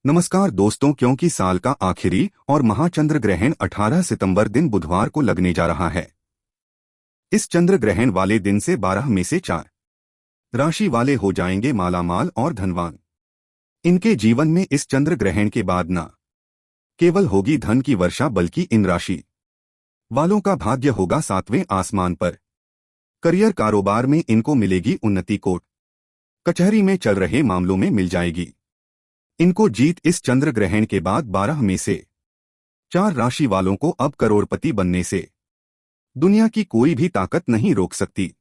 नमस्कार दोस्तों, क्योंकि साल का आखिरी और महाचंद्र ग्रहण 18 सितंबर दिन बुधवार को लगने जा रहा है। इस चंद्र ग्रहण वाले दिन से 12 में से 4 राशि वाले हो जाएंगे मालामाल और धनवान। इनके जीवन में इस चंद्र ग्रहण के बाद न केवल होगी धन की वर्षा, बल्कि इन राशि वालों का भाग्य होगा 7वें आसमान पर। करियर कारोबार में इनको मिलेगी उन्नति, कोर्ट कचहरी में चल रहे मामलों में मिल जाएगी इनको जीत। इस चंद्र ग्रहण के बाद 12 में से 4 राशि वालों को अब करोड़पति बनने से दुनिया की कोई भी ताकत नहीं रोक सकती।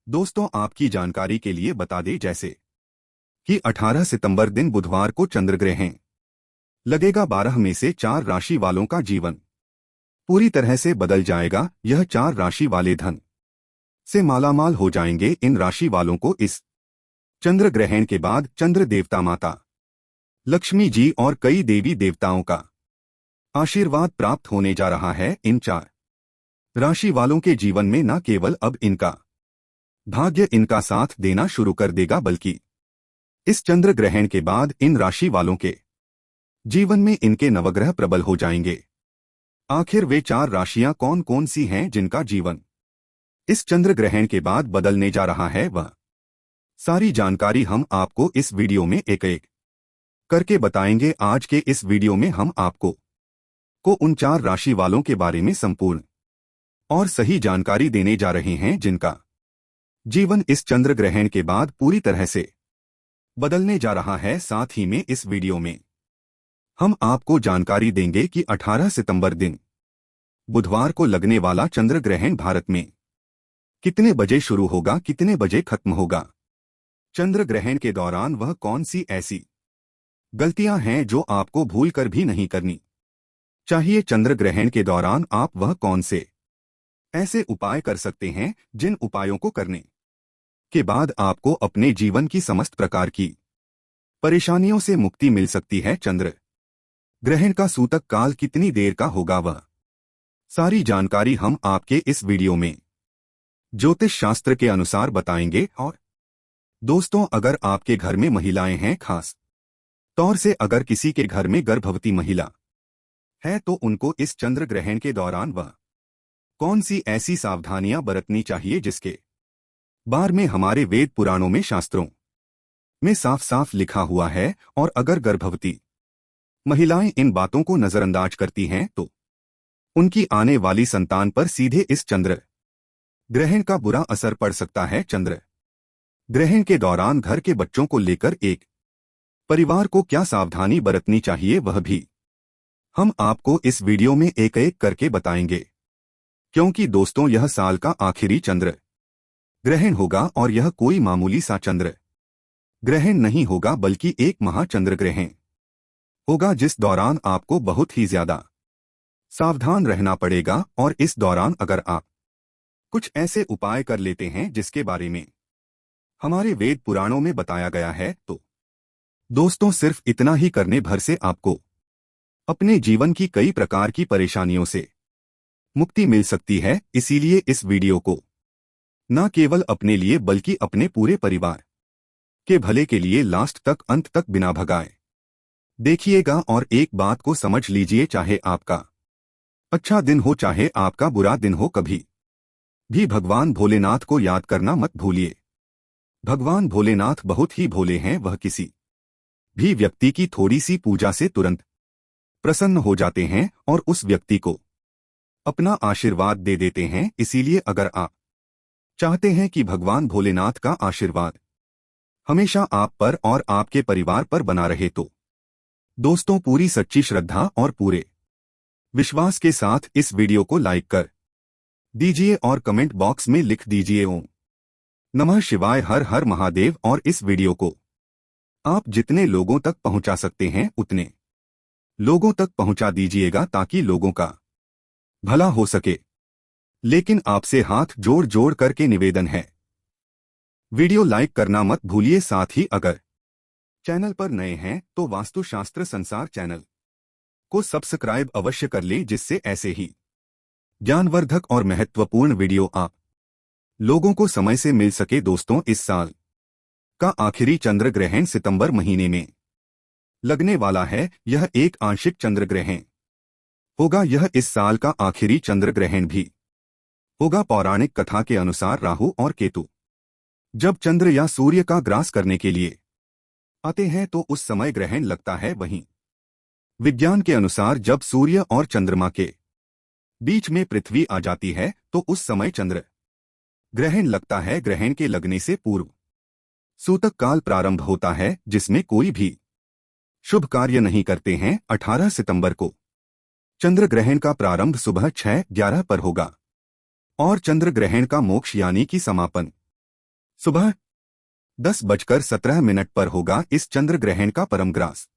दोस्तों, आपकी जानकारी के लिए बता दें जैसे कि 18 सितंबर दिन बुधवार को चंद्र ग्रहण लगेगा। 12 में से 4 राशि वालों का जीवन पूरी तरह से बदल जाएगा। यह 4 राशि वाले धन से मालामाल हो जाएंगे। इन राशि वालों को इस चंद्र ग्रहण के बाद चंद्र देवता माता लक्ष्मी जी और कई देवी देवताओं का आशीर्वाद प्राप्त होने जा रहा है। इन 4 राशि वालों के जीवन में न केवल अब इनका भाग्य इनका साथ देना शुरू कर देगा, बल्कि इस चंद्र ग्रहण के बाद इन राशि वालों के जीवन में इनके नवग्रह प्रबल हो जाएंगे। आखिर वे 4 राशियां कौन कौन सी हैं जिनका जीवन इस चंद्र ग्रहण के बाद बदलने जा रहा है, वह सारी जानकारी हम आपको इस वीडियो में एक एक करके बताएंगे। आज के इस वीडियो में हम आपको उन 4 राशि वालों के बारे में संपूर्ण और सही जानकारी देने जा रहे हैं जिनका जीवन इस चंद्र ग्रहण के बाद पूरी तरह से बदलने जा रहा है। साथ ही में इस वीडियो में हम आपको जानकारी देंगे कि 18 सितंबर दिन बुधवार को लगने वाला चंद्र ग्रहण भारत में कितने बजे शुरू होगा, कितने बजे खत्म होगा। चंद्र ग्रहण के दौरान वह कौन सी ऐसी गलतियां हैं जो आपको भूल कर भी नहीं करनी चाहिए। चंद्र ग्रहण के दौरान आप वह कौन से ऐसे उपाय कर सकते हैं जिन उपायों को करने के बाद आपको अपने जीवन की समस्त प्रकार की परेशानियों से मुक्ति मिल सकती है। चंद्र ग्रहण का सूतक काल कितनी देर का होगा, वह सारी जानकारी हम आपके इस वीडियो में ज्योतिष शास्त्र के अनुसार बताएंगे। और दोस्तों, अगर आपके घर में महिलाएं हैं, खास तौर से अगर किसी के घर में गर्भवती महिला है, तो उनको इस चंद्र ग्रहण के दौरान वह कौन सी ऐसी सावधानियां बरतनी चाहिए जिसके बारे में हमारे वेद पुराणों में, शास्त्रों में साफ साफ लिखा हुआ है। और अगर गर्भवती महिलाएं इन बातों को नजरअंदाज करती हैं तो उनकी आने वाली संतान पर सीधे इस चंद्र ग्रहण का बुरा असर पड़ सकता है। चंद्र ग्रहण के दौरान घर के बच्चों को लेकर एक परिवार को क्या सावधानी बरतनी चाहिए, वह भी हम आपको इस वीडियो में एक एक करके बताएंगे। क्योंकि दोस्तों, यह साल का आखिरी चंद्र ग्रहण होगा और यह कोई मामूली सा चंद्र ग्रहण नहीं होगा, बल्कि एक महाचंद्र ग्रहण होगा जिस दौरान आपको बहुत ही ज्यादा सावधान रहना पड़ेगा। और इस दौरान अगर आप कुछ ऐसे उपाय कर लेते हैं जिसके बारे में हमारे वेद पुराणों में बताया गया है, तो दोस्तों सिर्फ इतना ही करने भर से आपको अपने जीवन की कई प्रकार की परेशानियों से मुक्ति मिल सकती है। इसीलिए इस वीडियो को न केवल अपने लिए बल्कि अपने पूरे परिवार के भले के लिए लास्ट तक, अंत तक बिना भगाए देखिएगा। और एक बात को समझ लीजिए, चाहे आपका अच्छा दिन हो चाहे आपका बुरा दिन हो, कभी भी भगवान भोलेनाथ को याद करना मत भूलिए। भगवान भोलेनाथ बहुत ही भोले हैं। वह किसी भी व्यक्ति की थोड़ी सी पूजा से तुरंत प्रसन्न हो जाते हैं और उस व्यक्ति को अपना आशीर्वाद दे देते हैं। इसीलिए अगर आप चाहते हैं कि भगवान भोलेनाथ का आशीर्वाद हमेशा आप पर और आपके परिवार पर बना रहे, तो दोस्तों पूरी सच्ची श्रद्धा और पूरे विश्वास के साथ इस वीडियो को लाइक कर दीजिए और कमेंट बॉक्स में लिख दीजिए ओम नमः शिवाय, हर हर महादेव। और इस वीडियो को आप जितने लोगों तक पहुंचा सकते हैं उतने लोगों तक पहुंचा दीजिएगा ताकि लोगों का भला हो सके। लेकिन आपसे हाथ जोड़ जोड़ करके निवेदन है, वीडियो लाइक करना मत भूलिए। साथ ही अगर चैनल पर नए हैं तो वास्तुशास्त्र संसार चैनल को सब्सक्राइब अवश्य कर लें, जिससे ऐसे ही ज्ञानवर्धक और महत्वपूर्ण वीडियो आप लोगों को समय से मिल सके। दोस्तों, इस साल का आखिरी चंद्र ग्रहण सितंबर महीने में लगने वाला है, यह एक आंशिक चंद्र ग्रहण होगा। यह इस साल का आखिरी चंद्र ग्रहण भी होगा। पौराणिक कथा के अनुसार राहु और केतु जब चंद्र या सूर्य का ग्रास करने के लिए आते हैं तो उस समय ग्रहण लगता है। वहीं विज्ञान के अनुसार जब सूर्य और चंद्रमा के बीच में पृथ्वी आ जाती है तो उस समय चंद्र ग्रहण लगता है। ग्रहण के लगने से पूर्व सूतक काल प्रारंभ होता है, जिसमें कोई भी शुभ कार्य नहीं करते हैं। 18 सितंबर को चंद्र ग्रहण का प्रारंभ सुबह 6:11 पर होगा और चंद्र ग्रहण का मोक्ष यानी कि समापन सुबह 10:17 पर होगा। इस चंद्र ग्रहण का परम ग्रास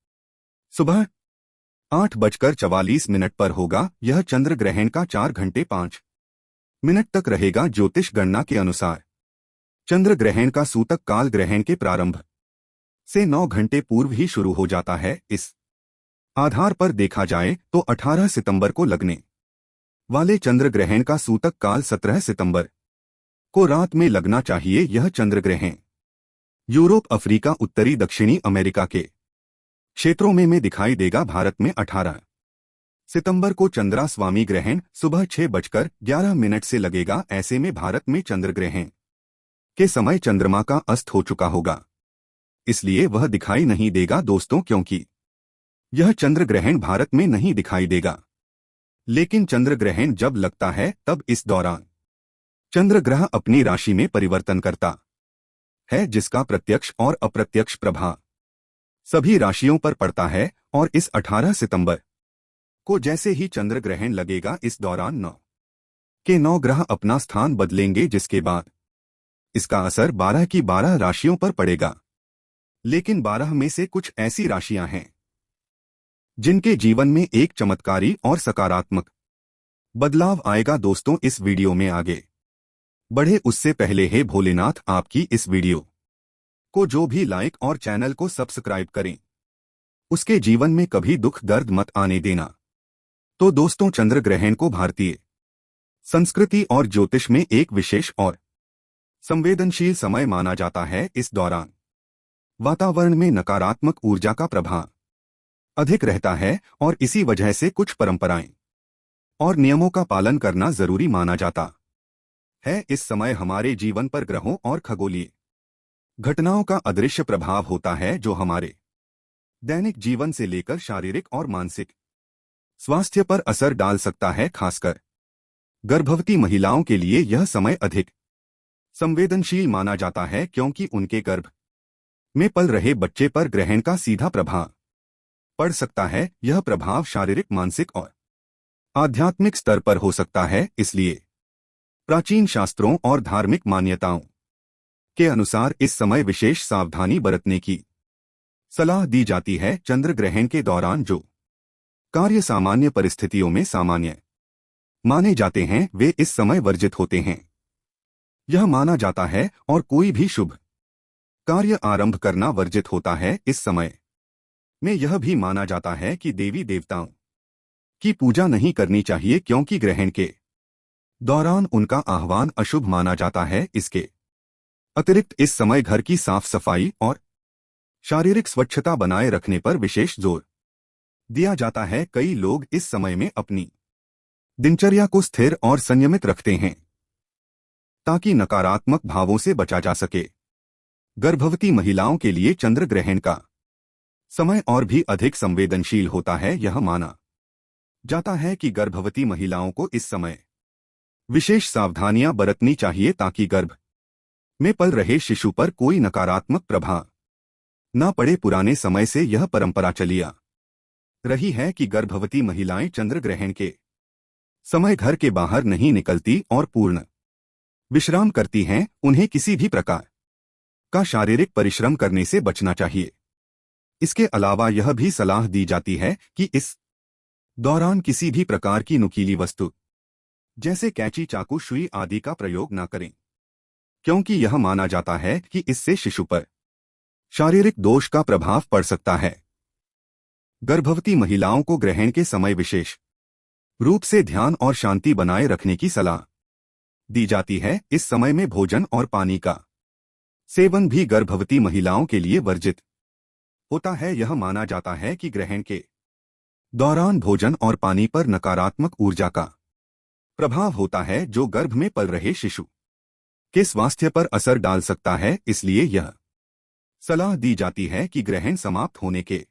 सुबह 8:44 पर होगा। यह चंद्र ग्रहण का 4 घंटे 5 मिनट तक रहेगा। ज्योतिष गणना के अनुसार चंद्र ग्रहण का सूतक काल ग्रहण के प्रारंभ से 9 घंटे पूर्व ही शुरू हो जाता है। इस आधार पर देखा जाए तो 18 सितंबर को लगने वाले चंद्र ग्रहण का सूतक काल 17 सितंबर को रात में लगना चाहिए। यह चंद्र ग्रहण यूरोप, अफ्रीका, उत्तरी दक्षिणी अमेरिका के क्षेत्रों में दिखाई देगा। भारत में 18 सितंबर को चंद्रास्वामी ग्रहण सुबह 6:11 से लगेगा। ऐसे में भारत में चंद्र ग्रहण के समय चंद्रमा का अस्त हो चुका होगा, इसलिए वह दिखाई नहीं देगा दोस्तों, क्योंकि यह चंद्र ग्रहण भारत में नहीं दिखाई देगा। लेकिन चंद्र ग्रहण जब लगता है तब इस दौरान चंद्र ग्रह अपनी राशि में परिवर्तन करता है, जिसका प्रत्यक्ष और अप्रत्यक्ष प्रभाव सभी राशियों पर पड़ता है। और इस 18 सितंबर को जैसे ही चंद्र ग्रहण लगेगा, इस दौरान 9 के 9 ग्रह अपना स्थान बदलेंगे, जिसके बाद इसका असर 12 की 12 राशियों पर पड़ेगा। लेकिन 12 में से कुछ ऐसी राशियां हैं जिनके जीवन में एक चमत्कारी और सकारात्मक बदलाव आएगा। दोस्तों, इस वीडियो में आगे बढ़े उससे पहले हे भोलेनाथ आपकी इस वीडियो को जो भी लाइक और चैनल को सब्सक्राइब करें, उसके जीवन में कभी दुख दर्द मत आने देना। तो दोस्तों, चंद्र ग्रहण को भारतीय संस्कृति और ज्योतिष में एक विशेष और संवेदनशील समय माना जाता है। इस दौरान वातावरण में नकारात्मक ऊर्जा का प्रभाव अधिक रहता है और इसी वजह से कुछ परंपराएं और नियमों का पालन करना जरूरी माना जाता है। इस समय हमारे जीवन पर ग्रहों और खगोलीय घटनाओं का अदृश्य प्रभाव होता है, जो हमारे दैनिक जीवन से लेकर शारीरिक और मानसिक स्वास्थ्य पर असर डाल सकता है। खासकर गर्भवती महिलाओं के लिए यह समय अधिक संवेदनशील माना जाता है, क्योंकि उनके गर्भ में पल रहे बच्चे पर ग्रहण का सीधा प्रभाव पड़ सकता है। यह प्रभाव शारीरिक, मानसिक और आध्यात्मिक स्तर पर हो सकता है। इसलिए प्राचीन शास्त्रों और धार्मिक मान्यताओं के अनुसार इस समय विशेष सावधानी बरतने की सलाह दी जाती है। चंद्र ग्रहण के दौरान जो कार्य सामान्य परिस्थितियों में सामान्य माने जाते हैं, वे इस समय वर्जित होते हैं। यह माना जाता है और कोई भी शुभ कार्य आरंभ करना वर्जित होता है। इस समय में यह भी माना जाता है कि देवी देवताओं की पूजा नहीं करनी चाहिए, क्योंकि ग्रहण के दौरान उनका आह्वान अशुभ माना जाता है। इसके अतिरिक्त इस समय घर की साफ सफाई और शारीरिक स्वच्छता बनाए रखने पर विशेष जोर दिया जाता है। कई लोग इस समय में अपनी दिनचर्या को स्थिर और संयमित रखते हैं ताकि नकारात्मक भावों से बचा जा सके। गर्भवती महिलाओं के लिए चंद्र ग्रहण का समय और भी अधिक संवेदनशील होता है। यह माना जाता है कि गर्भवती महिलाओं को इस समय विशेष सावधानियां बरतनी चाहिए ताकि गर्भ में पल रहे शिशु पर कोई नकारात्मक प्रभाव न पड़े। पुराने समय से यह परंपरा चली आ रही है कि गर्भवती महिलाएं चंद्र ग्रहण के समय घर के बाहर नहीं निकलती और पूर्ण विश्राम करती हैं। उन्हें किसी भी प्रकार का शारीरिक परिश्रम करने से बचना चाहिए। इसके अलावा यह भी सलाह दी जाती है कि इस दौरान किसी भी प्रकार की नुकीली वस्तु जैसे कैंची, चाकू, सुई आदि का प्रयोग न करें, क्योंकि यह माना जाता है कि इससे शिशु पर शारीरिक दोष का प्रभाव पड़ सकता है। गर्भवती महिलाओं को ग्रहण के समय विशेष रूप से ध्यान और शांति बनाए रखने की सलाह दी जाती है। इस समय में भोजन और पानी का सेवन भी गर्भवती महिलाओं के लिए वर्जित होता है। यह माना जाता है कि ग्रहण के दौरान भोजन और पानी पर नकारात्मक ऊर्जा का प्रभाव होता है, जो गर्भ में पल रहे शिशु के स्वास्थ्य पर असर डाल सकता है। इसलिए यह सलाह दी जाती है कि ग्रहण समाप्त होने के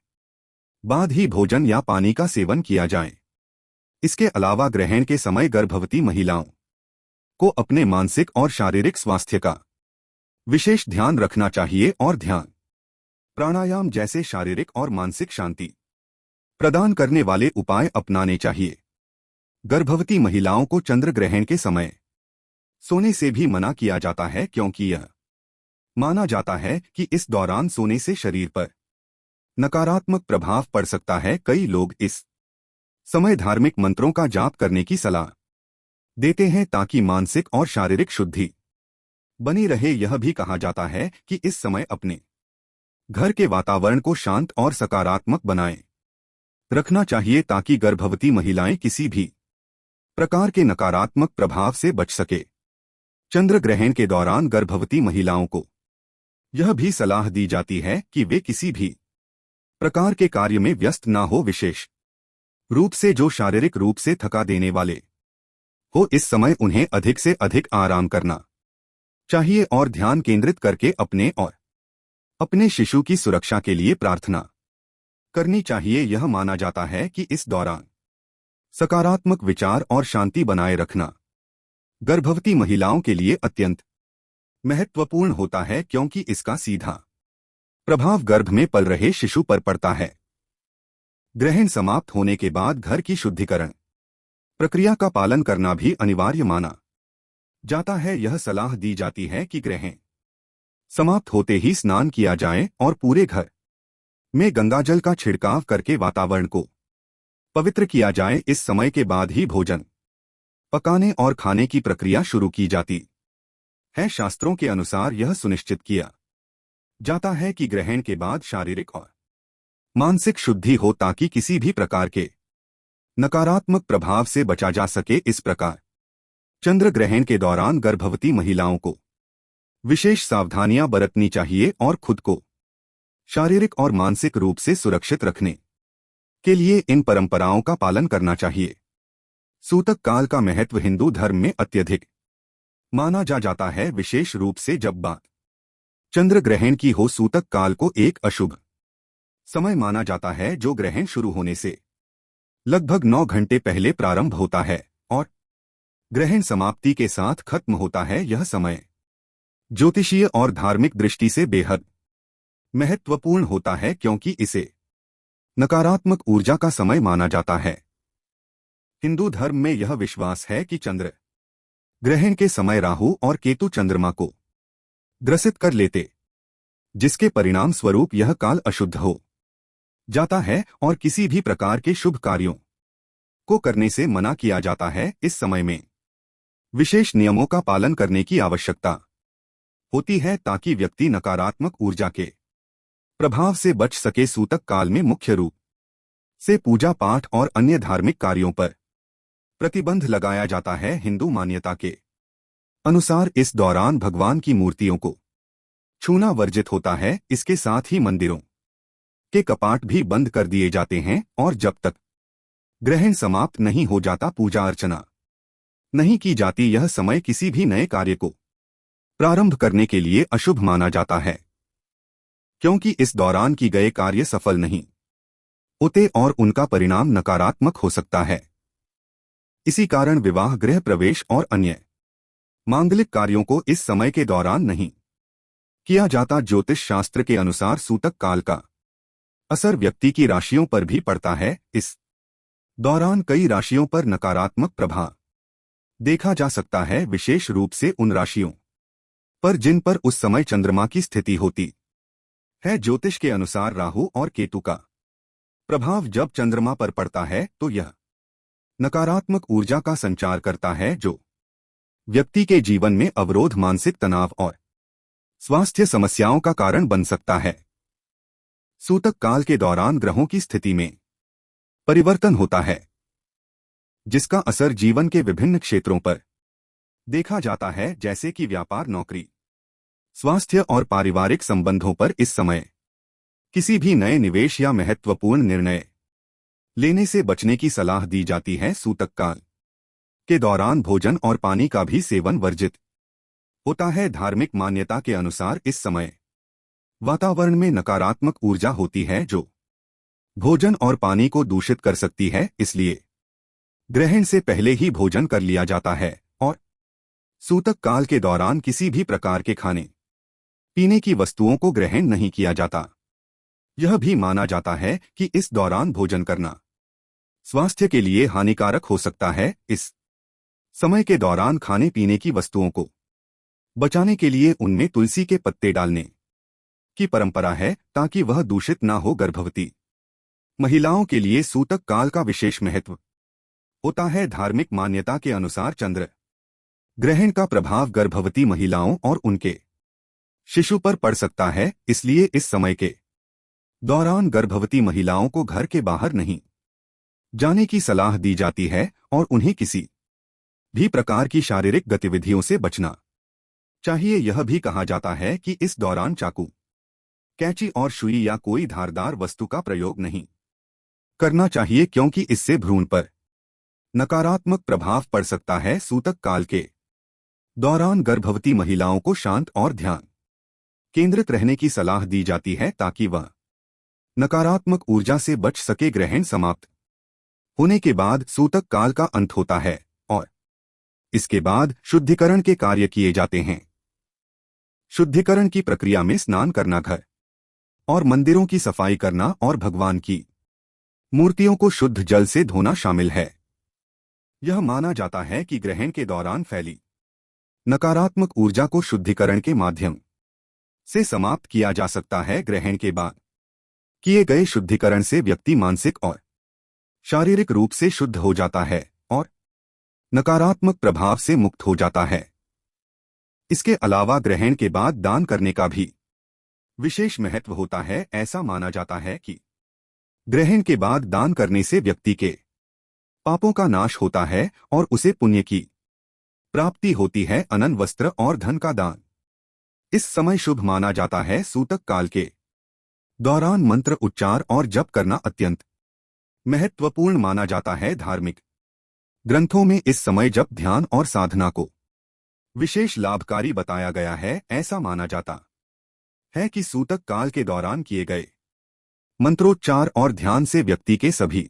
बाद ही भोजन या पानी का सेवन किया जाए। इसके अलावा ग्रहण के समय गर्भवती महिलाओं को अपने मानसिक और शारीरिक स्वास्थ्य का विशेष ध्यान रखना चाहिए और ध्यान, प्राणायाम जैसे शारीरिक और मानसिक शांति प्रदान करने वाले उपाय अपनाने चाहिए। गर्भवती महिलाओं को चंद्र ग्रहण के समय सोने से भी मना किया जाता है, क्योंकि यह माना जाता है कि इस दौरान सोने से शरीर पर नकारात्मक प्रभाव पड़ सकता है। कई लोग इस समय धार्मिक मंत्रों का जाप करने की सलाह देते हैं ताकि मानसिक और शारीरिक शुद्धि बनी रहे। यह भी कहा जाता है कि इस समय अपने घर के वातावरण को शांत और सकारात्मक बनाए रखना चाहिए ताकि गर्भवती महिलाएं किसी भी प्रकार के नकारात्मक प्रभाव से बच सके। चंद्र ग्रहण के दौरान गर्भवती महिलाओं को यह भी सलाह दी जाती है कि वे किसी भी प्रकार के कार्य में व्यस्त ना हो, विशेष रूप से जो शारीरिक रूप से थका देने वाले हो। इस समय उन्हें अधिक से अधिक आराम करना चाहिए और ध्यान केंद्रित करके अपने और अपने शिशु की सुरक्षा के लिए प्रार्थना करनी चाहिए। यह माना जाता है कि इस दौरान सकारात्मक विचार और शांति बनाए रखना गर्भवती महिलाओं के लिए अत्यंत महत्वपूर्ण होता है, क्योंकि इसका सीधा प्रभाव गर्भ में पल रहे शिशु पर पड़ता है। ग्रहण समाप्त होने के बाद घर की शुद्धिकरण प्रक्रिया का पालन करना भी अनिवार्य माना जाता है। यह सलाह दी जाती है कि ग्रहण समाप्त होते ही स्नान किया जाए और पूरे घर में गंगाजल का छिड़काव करके वातावरण को पवित्र किया जाए। इस समय के बाद ही भोजन पकाने और खाने की प्रक्रिया शुरू की जाती है। शास्त्रों के अनुसार यह सुनिश्चित किया जाता है कि ग्रहण के बाद शारीरिक और मानसिक शुद्धि हो, ताकि किसी भी प्रकार के नकारात्मक प्रभाव से बचा जा सके। इस प्रकार चंद्र ग्रहण के दौरान गर्भवती महिलाओं को विशेष सावधानियां बरतनी चाहिए और खुद को शारीरिक और मानसिक रूप से सुरक्षित रखने के लिए इन परंपराओं का पालन करना चाहिए। सूतक काल का महत्व हिंदू धर्म में अत्यधिक माना जाता है, विशेष रूप से जब बात चंद्र ग्रहण की हो। सूतक काल को एक अशुभ समय माना जाता है, जो ग्रहण शुरू होने से लगभग 9 घंटे पहले प्रारंभ होता है और ग्रहण समाप्ति के साथ खत्म होता है। यह समय ज्योतिषीय और धार्मिक दृष्टि से बेहद महत्वपूर्ण होता है, क्योंकि इसे नकारात्मक ऊर्जा का समय माना जाता है। हिंदू धर्म में यह विश्वास है कि चंद्र ग्रहण के समय राहु और केतु चंद्रमा को ग्रसित कर लेते, जिसके परिणाम स्वरूप यह काल अशुद्ध हो जाता है और किसी भी प्रकार के शुभ कार्यों को करने से मना किया जाता है। इस समय में विशेष नियमों का पालन करने की आवश्यकता होती है, ताकि व्यक्ति नकारात्मक ऊर्जा के प्रभाव से बच सके। सूतक काल में मुख्य रूप से पूजा पाठ और अन्य धार्मिक कार्यों पर प्रतिबंध लगाया जाता है। हिंदू मान्यता के अनुसार इस दौरान भगवान की मूर्तियों को छूना वर्जित होता है। इसके साथ ही मंदिरों के कपाट भी बंद कर दिए जाते हैं और जब तक ग्रहण समाप्त नहीं हो जाता पूजा अर्चना नहीं की जाती। यह समय किसी भी नए कार्य को प्रारंभ करने के लिए अशुभ माना जाता है, क्योंकि इस दौरान की गए कार्य सफल नहीं होते और उनका परिणाम नकारात्मक हो सकता है। इसी कारण विवाह, गृह प्रवेश और अन्य मांगलिक कार्यों को इस समय के दौरान नहीं किया जाता। ज्योतिष शास्त्र के अनुसार सूतक काल का असर व्यक्ति की राशियों पर भी पड़ता है। इस दौरान कई राशियों पर नकारात्मक प्रभाव देखा जा सकता है, विशेष रूप से उन राशियों पर जिन पर उस समय चंद्रमा की स्थिति होती है। ज्योतिष के अनुसार राहु और केतु का प्रभाव जब चंद्रमा पर पड़ता है तो यह नकारात्मक ऊर्जा का संचार करता है, जो व्यक्ति के जीवन में अवरोध, मानसिक तनाव और स्वास्थ्य समस्याओं का कारण बन सकता है। सूतक काल के दौरान ग्रहों की स्थिति में परिवर्तन होता है, जिसका असर जीवन के विभिन्न क्षेत्रों पर देखा जाता है, जैसे कि व्यापार, नौकरी, स्वास्थ्य और पारिवारिक संबंधों पर। इस समय किसी भी नए निवेश या महत्वपूर्ण निर्णय लेने से बचने की सलाह दी जाती है। सूतक काल के दौरान भोजन और पानी का भी सेवन वर्जित होता है। धार्मिक मान्यता के अनुसार इस समय वातावरण में नकारात्मक ऊर्जा होती है जो भोजन और पानी को दूषित कर सकती है, इसलिए ग्रहण से पहले ही भोजन कर लिया जाता है और सूतक काल के दौरान किसी भी प्रकार के खाने पीने की वस्तुओं को ग्रहण नहीं किया जाता। यह भी माना जाता है कि इस दौरान भोजन करना स्वास्थ्य के लिए हानिकारक हो सकता है। इस समय के दौरान खाने पीने की वस्तुओं को बचाने के लिए उनमें तुलसी के पत्ते डालने की परंपरा है ताकि वह दूषित ना हो। गर्भवती महिलाओं के लिए सूतक काल का विशेष महत्व होता है। धार्मिक मान्यता के अनुसार चंद्र ग्रहण का प्रभाव गर्भवती महिलाओं और उनके शिशु पर पड़ सकता है, इसलिए इस समय के दौरान गर्भवती महिलाओं को घर के बाहर नहीं जाने की सलाह दी जाती है और उन्हें किसी भी प्रकार की शारीरिक गतिविधियों से बचना चाहिए। यह भी कहा जाता है कि इस दौरान चाकू, कैंची और सुई या कोई धारदार वस्तु का प्रयोग नहीं करना चाहिए क्योंकि इससे भ्रूण पर नकारात्मक प्रभाव पड़ सकता है। सूतक काल के दौरान गर्भवती महिलाओं को शांत और ध्यान केंद्रित रहने की सलाह दी जाती है ताकि वह नकारात्मक ऊर्जा से बच सके। ग्रहण समाप्त होने के बाद सूतक काल का अंत होता है और इसके बाद शुद्धिकरण के कार्य किए जाते हैं। शुद्धिकरण की प्रक्रिया में स्नान करना, घर और मंदिरों की सफाई करना और भगवान की मूर्तियों को शुद्ध जल से धोना शामिल है। यह माना जाता है कि ग्रहण के दौरान फैली नकारात्मक ऊर्जा को शुद्धिकरण के माध्यम से समाप्त किया जा सकता है। ग्रहण के बाद किए गए शुद्धिकरण से व्यक्ति मानसिक और शारीरिक रूप से शुद्ध हो जाता है और नकारात्मक प्रभाव से मुक्त हो जाता है। इसके अलावा ग्रहण के बाद दान करने का भी विशेष महत्व होता है। ऐसा माना जाता है कि ग्रहण के बाद दान करने से व्यक्ति के पापों का नाश होता है और उसे पुण्य की प्राप्ति होती है। अन्न, वस्त्र और धन का दान इस समय शुभ माना जाता है। सूतक काल के दौरान मंत्र उच्चार और जप करना अत्यंत महत्वपूर्ण माना जाता है। धार्मिक ग्रंथों में इस समय जप, ध्यान और साधना को विशेष लाभकारी बताया गया है। ऐसा माना जाता है कि सूतक काल के दौरान किए गए मंत्रोच्चार और ध्यान से व्यक्ति के सभी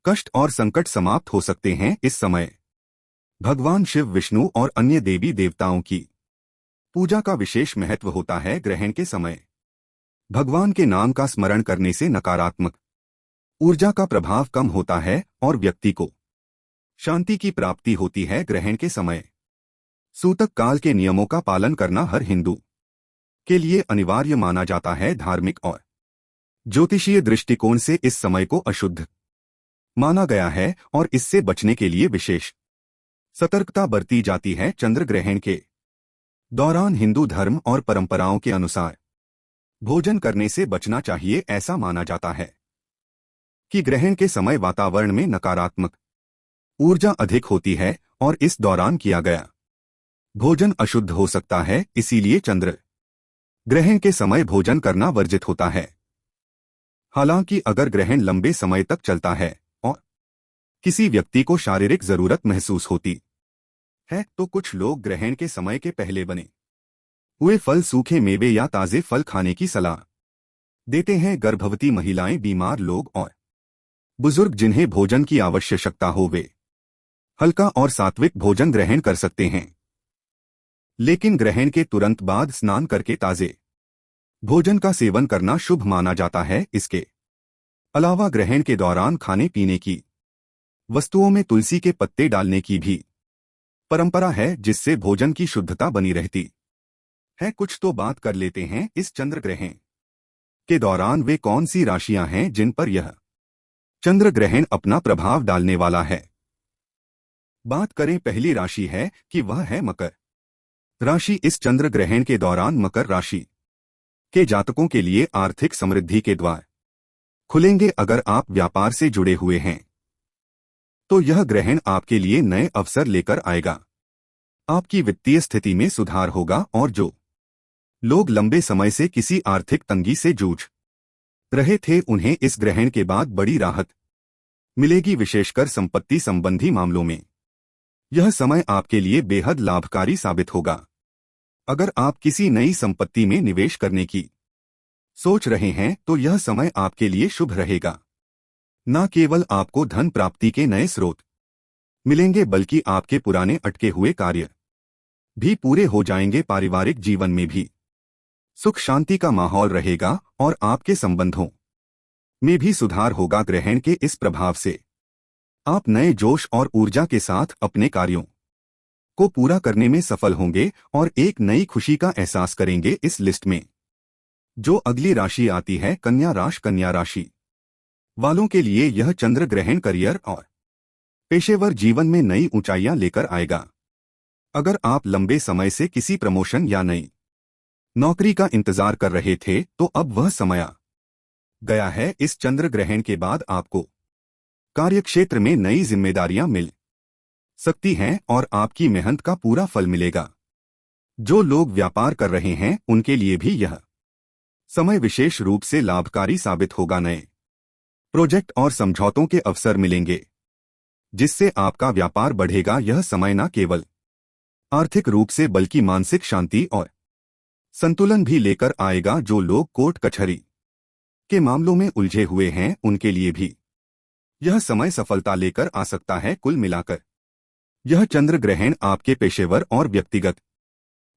कष्ट और संकट समाप्त हो सकते हैं। इस समय भगवान शिव, विष्णु और अन्य देवी देवताओं की पूजा का विशेष महत्व होता है। ग्रहण के समय भगवान के नाम का स्मरण करने से नकारात्मक ऊर्जा का प्रभाव कम होता है और व्यक्ति को शांति की प्राप्ति होती है। ग्रहण के समय सूतक काल के नियमों का पालन करना हर हिंदू के लिए अनिवार्य माना जाता है। धार्मिक और ज्योतिषीय दृष्टिकोण से इस समय को अशुद्ध माना गया है और इससे बचने के लिए विशेष सतर्कता बरती जाती है। चंद्र ग्रहण के दौरान हिंदू धर्म और परंपराओं के अनुसार भोजन करने से बचना चाहिए। ऐसा माना जाता है कि ग्रहण के समय वातावरण में नकारात्मक ऊर्जा अधिक होती है और इस दौरान किया गया भोजन अशुद्ध हो सकता है, इसीलिए चंद्र ग्रहण के समय भोजन करना वर्जित होता है। हालांकि अगर ग्रहण लंबे समय तक चलता है और किसी व्यक्ति को शारीरिक जरूरत महसूस होती है तो कुछ लोग ग्रहण के समय के पहले बने हुए फल, सूखे मेवे या ताजे फल खाने की सलाह देते हैं। गर्भवती महिलाएं, बीमार लोग और बुजुर्ग जिन्हें भोजन की आवश्यकता हो वे हल्का और सात्विक भोजन ग्रहण कर सकते हैं, लेकिन ग्रहण के तुरंत बाद स्नान करके ताजे भोजन का सेवन करना शुभ माना जाता है। इसके अलावा ग्रहण के दौरान खाने पीने की वस्तुओं में तुलसी के पत्ते डालने की भी परंपरा है, जिससे भोजन की शुद्धता बनी रहती है। कुछ तो बात कर लेते हैं इस चंद्र ग्रहण के दौरान वे कौन सी राशियां हैं जिन पर यह चंद्र ग्रहण अपना प्रभाव डालने वाला है। बात करें पहली राशि है कि वह है मकर राशि। इस चंद्र ग्रहण के दौरान मकर राशि के जातकों के लिए आर्थिक समृद्धि के द्वार खुलेंगे। अगर आप व्यापार से जुड़े हुए हैं तो यह ग्रहण आपके लिए नए अवसर लेकर आएगा। आपकी वित्तीय स्थिति में सुधार होगा और जो लोग लंबे समय से किसी आर्थिक तंगी से जूझ रहे थे उन्हें इस ग्रहण के बाद बड़ी राहत मिलेगी, विशेषकर संपत्ति संबंधी मामलों में। यह समय आपके लिए बेहद लाभकारी साबित होगा। अगर आप किसी नई संपत्ति में निवेश करने की सोच रहे हैं तो यह समय आपके लिए शुभ रहेगा। न केवल आपको धन प्राप्ति के नए स्रोत मिलेंगे बल्कि आपके पुराने अटके हुए कार्य भी पूरे हो जाएंगे। पारिवारिक जीवन में भी सुख शांति का माहौल रहेगा और आपके संबंधों में भी सुधार होगा। ग्रहण के इस प्रभाव से आप नए जोश और ऊर्जा के साथ अपने कार्यों को पूरा करने में सफल होंगे और एक नई खुशी का एहसास करेंगे। इस लिस्ट में जो अगली राशि आती है कन्या राशि वालों के लिए यह चंद्र ग्रहण करियर और पेशेवर जीवन में नई ऊंचाइयां लेकर आएगा। अगर आप लंबे समय से किसी प्रमोशन या नई नौकरी का इंतजार कर रहे थे तो अब वह समय आ गया है। इस चंद्र ग्रहण के बाद आपको कार्यक्षेत्र में नई जिम्मेदारियां मिल सकती हैं और आपकी मेहनत का पूरा फल मिलेगा। जो लोग व्यापार कर रहे हैं उनके लिए भी यह समय विशेष रूप से लाभकारी साबित होगा। नए प्रोजेक्ट और समझौतों के अवसर मिलेंगे जिससे आपका व्यापार बढ़ेगा। यह समय न केवल आर्थिक रूप से बल्कि मानसिक शांति और संतुलन भी लेकर आएगा। जो लोग कोर्ट कचहरी के मामलों में उलझे हुए हैं उनके लिए भी यह समय सफलता लेकर आ सकता है। कुल मिलाकर यह चंद्र ग्रहण आपके पेशेवर और व्यक्तिगत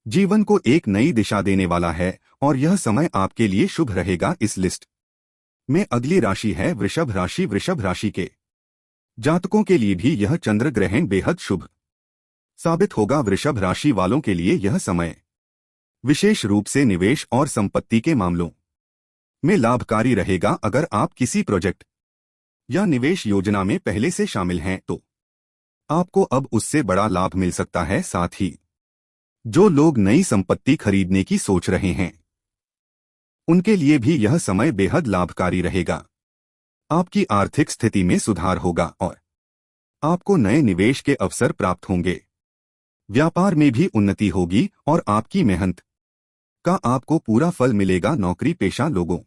जीवन को एक नई दिशा देने वाला है और यह समय आपके लिए शुभ रहेगा। इस लिस्ट में अगली राशि है वृषभ राशि। वृषभ राशि के जातकों के लिए भी यह चंद्र ग्रहण बेहद शुभ साबित होगा। वृषभ राशि वालों के लिए यह समय विशेष रूप से निवेश और संपत्ति के मामलों में लाभकारी रहेगा। अगर आप किसी प्रोजेक्ट या निवेश योजना में पहले से शामिल हैं तो आपको अब उससे बड़ा लाभ मिल सकता है। साथ ही जो लोग नई संपत्ति खरीदने की सोच रहे हैं उनके लिए भी यह समय बेहद लाभकारी रहेगा। आपकी आर्थिक स्थिति में सुधार होगा और आपको नए निवेश के अवसर प्राप्त होंगे। व्यापार में भी उन्नति होगी और आपकी मेहनत का आपको पूरा फल मिलेगा। नौकरी पेशा लोगों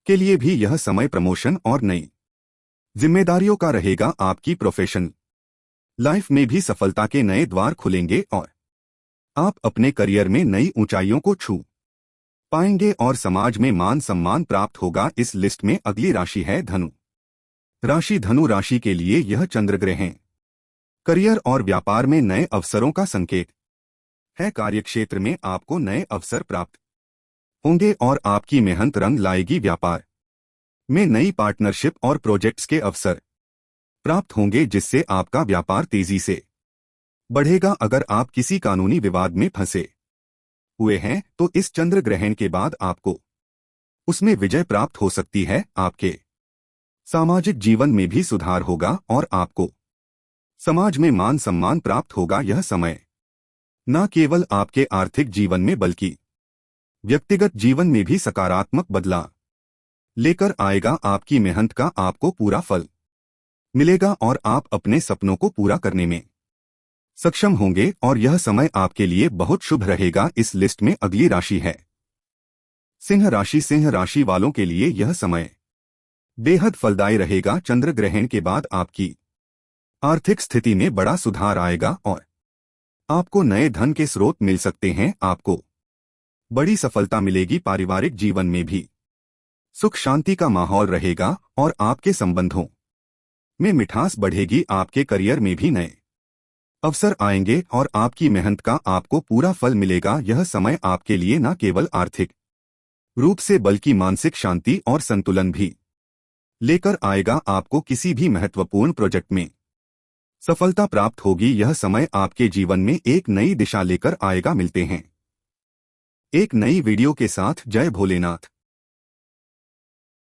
के लिए भी यह समय प्रमोशन और नई जिम्मेदारियों का रहेगा। आपकी प्रोफेशनल लाइफ में भी सफलता के नए द्वार खुलेंगे और आप अपने करियर में नई ऊंचाइयों को छू पाएंगे और समाज में मान सम्मान प्राप्त होगा। इस लिस्ट में अगली राशि है धनु राशि। धनु राशि के लिए यह चंद्र ग्रहण करियर और व्यापार में नए अवसरों का संकेत है। कार्यक्षेत्र में आपको नए अवसर प्राप्त होंगे और आपकी मेहनत रंग लाएगी। व्यापार में नई पार्टनरशिप और प्रोजेक्ट्स के अवसर प्राप्त होंगे जिससे आपका व्यापार तेजी से बढ़ेगा। अगर आप किसी कानूनी विवाद में फंसे हुए हैं तो इस चंद्र ग्रहण के बाद आपको उसमें विजय प्राप्त हो सकती है। आपके सामाजिक जीवन में भी सुधार होगा और आपको समाज में मान सम्मान प्राप्त होगा। यह समय न केवल आपके आर्थिक जीवन में बल्कि व्यक्तिगत जीवन में भी सकारात्मक बदलाव लेकर आएगा। आपकी मेहनत का आपको पूरा फल मिलेगा और आप अपने सपनों को पूरा करने में सक्षम होंगे और यह समय आपके लिए बहुत शुभ रहेगा। इस लिस्ट में अगली राशि है सिंह राशि। सिंह राशि वालों के लिए यह समय बेहद फलदायी रहेगा। चंद्र ग्रहण के बाद आपकी आर्थिक स्थिति में बड़ा सुधार आएगा और आपको नए धन के स्रोत मिल सकते हैं। आपको बड़ी सफलता मिलेगी। पारिवारिक जीवन में भी सुख शांति का माहौल रहेगा और आपके संबंधों में मिठास बढ़ेगी। आपके करियर में भी नए अवसर आएंगे और आपकी मेहनत का आपको पूरा फल मिलेगा। यह समय आपके लिए न केवल आर्थिक रूप से बल्कि मानसिक शांति और संतुलन भी लेकर आएगा। आपको किसी भी महत्वपूर्ण प्रोजेक्ट में सफलता प्राप्त होगी। यह समय आपके जीवन में एक नई दिशा लेकर आएगा। मिलते हैं एक नई वीडियो के साथ। जय भोलेनाथ।